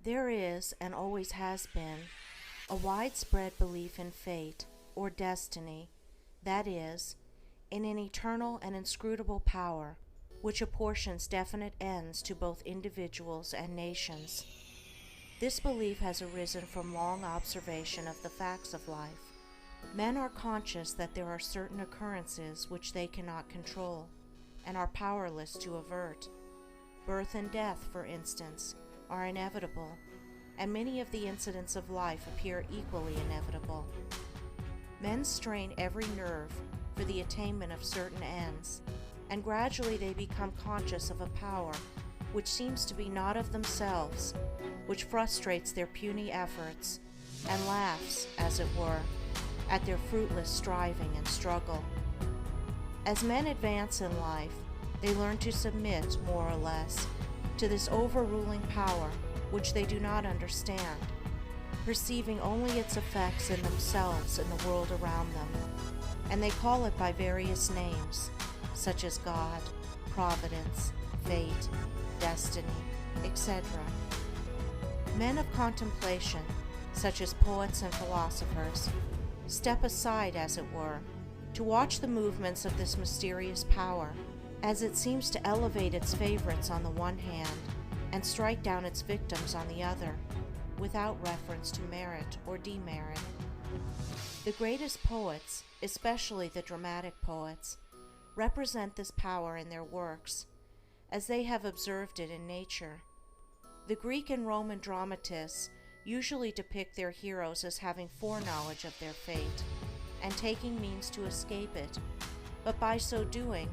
There is, and always has been, a widespread belief in fate, or destiny, that is, in an eternal and inscrutable power, which apportions definite ends to both individuals and nations. This belief has arisen from long observation of the facts of life. Men are conscious that there are certain occurrences which they cannot control, and are powerless to avert. Birth and death, for instance, are inevitable, and many of the incidents of life appear equally inevitable. Men strain every nerve for the attainment of certain ends, and gradually they become conscious of a power which seems to be not of themselves, which frustrates their puny efforts, and laughs, as it were, at their fruitless striving and struggle. As men advance in life, they learn to submit, more or less, to this overruling power which they do not understand, perceiving only its effects in themselves and the world around them, and they call it by various names, such as God, Providence, Fate, Destiny, etc. Men of contemplation, such as poets and philosophers, step aside, as it were, to watch the movements of this mysterious power, as it seems to elevate its favorites on the one hand and strike down its victims on the other, without reference to merit or demerit. The greatest poets, especially the dramatic poets, represent this power in their works, as they have observed it in nature. The Greek and Roman dramatists usually depict their heroes as having foreknowledge of their fate and taking means to escape it, but by so doing,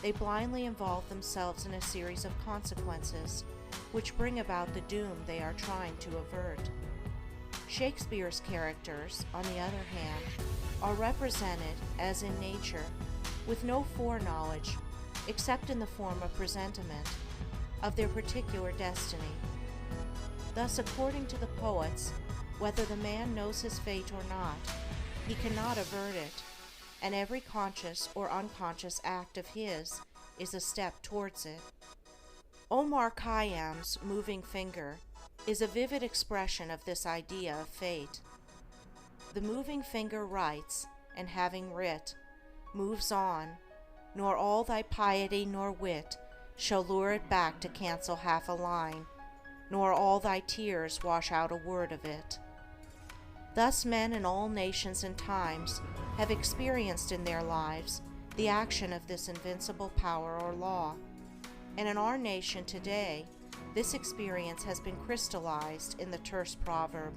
they blindly involve themselves in a series of consequences which bring about the doom they are trying to avert. Shakespeare's characters, on the other hand, are represented, as in nature, with no foreknowledge, except in the form of presentiment, of their particular destiny. Thus, according to the poets, whether the man knows his fate or not, he cannot avert it, and every conscious or unconscious act of his is a step towards it. Omar Khayyam's moving finger is a vivid expression of this idea of fate. The moving finger writes, and having writ, moves on, nor all thy piety nor wit shall lure it back to cancel half a line, nor all thy tears wash out a word of it. Thus men in all nations and times have experienced in their lives the action of this invincible power or law, and in our nation today, this experience has been crystallized in the terse proverb,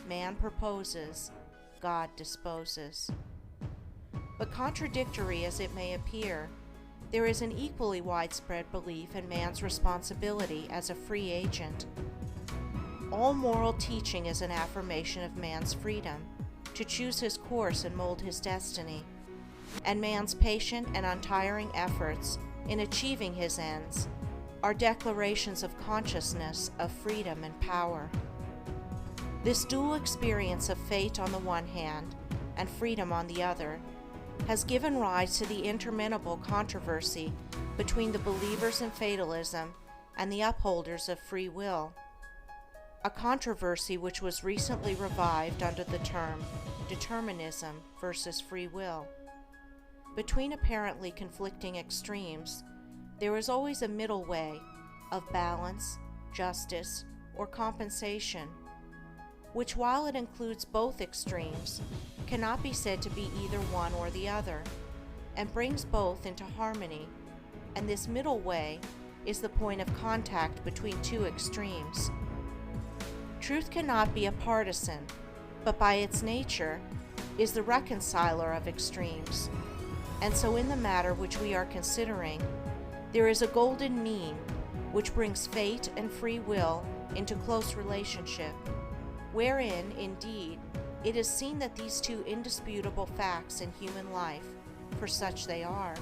man proposes, God disposes. But contradictory as it may appear, there is an equally widespread belief in man's responsibility as a free agent. All moral teaching is an affirmation of man's freedom to choose his course and mold his destiny, and man's patient and untiring efforts in achieving his ends are declarations of consciousness of freedom and power. This dual experience of fate on the one hand and freedom on the other has given rise to the interminable controversy between the believers in fatalism and the upholders of free will, a controversy which was recently revived under the term determinism versus free will. Between apparently conflicting extremes, there is always a middle way of balance, justice, or compensation, which, while it includes both extremes, cannot be said to be either one or the other, and brings both into harmony, and this middle way is the point of contact between two extremes. Truth cannot be a partisan, but by its nature is the reconciler of extremes, and so in the matter which we are considering, there is a golden mean which brings fate and free will into close relationship, wherein, indeed, it is seen that these two indisputable facts in human life, for such they are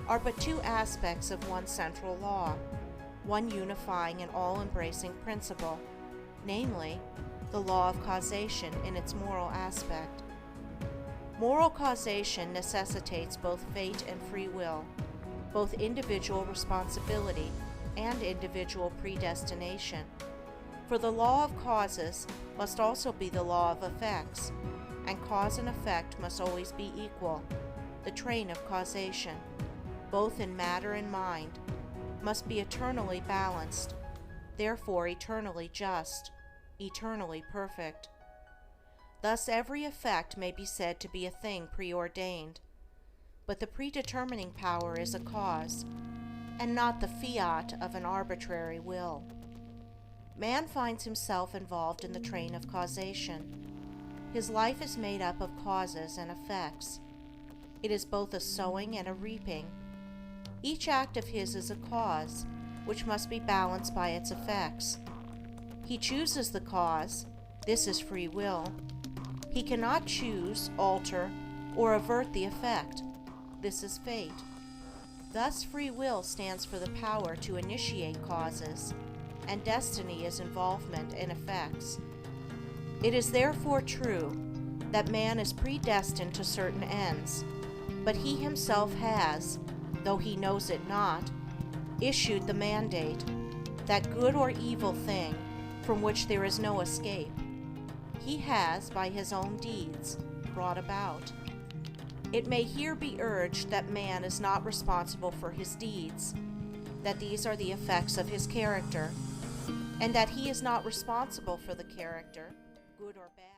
but two aspects of one central law, one unifying and all-embracing principle, namely, the law of causation in its moral aspect. Moral causation necessitates both fate and free will, both individual responsibility and individual predestination. For the law of causes must also be the law of effects, and cause and effect must always be equal. The train of causation, both in matter and mind, must be eternally balanced, therefore eternally just, eternally perfect. Thus every effect may be said to be a thing preordained, but the predetermining power is a cause, and not the fiat of an arbitrary will. Man finds himself involved in the train of causation. His life is made up of causes and effects. It is both a sowing and a reaping. Each act of his is a cause, which must be balanced by its effects. He chooses the cause, this is free will. He cannot choose, alter, or avert the effect, this is fate. Thus free will stands for the power to initiate causes, and destiny is involvement in effects. It is therefore true that man is predestined to certain ends, but he himself has, though he knows it not, issued the mandate, that good or evil thing from which there is no escape. He has, by his own deeds, brought about. It may here be urged that man is not responsible for his deeds, that these are the effects of his character, and that he is not responsible for the character, good or bad.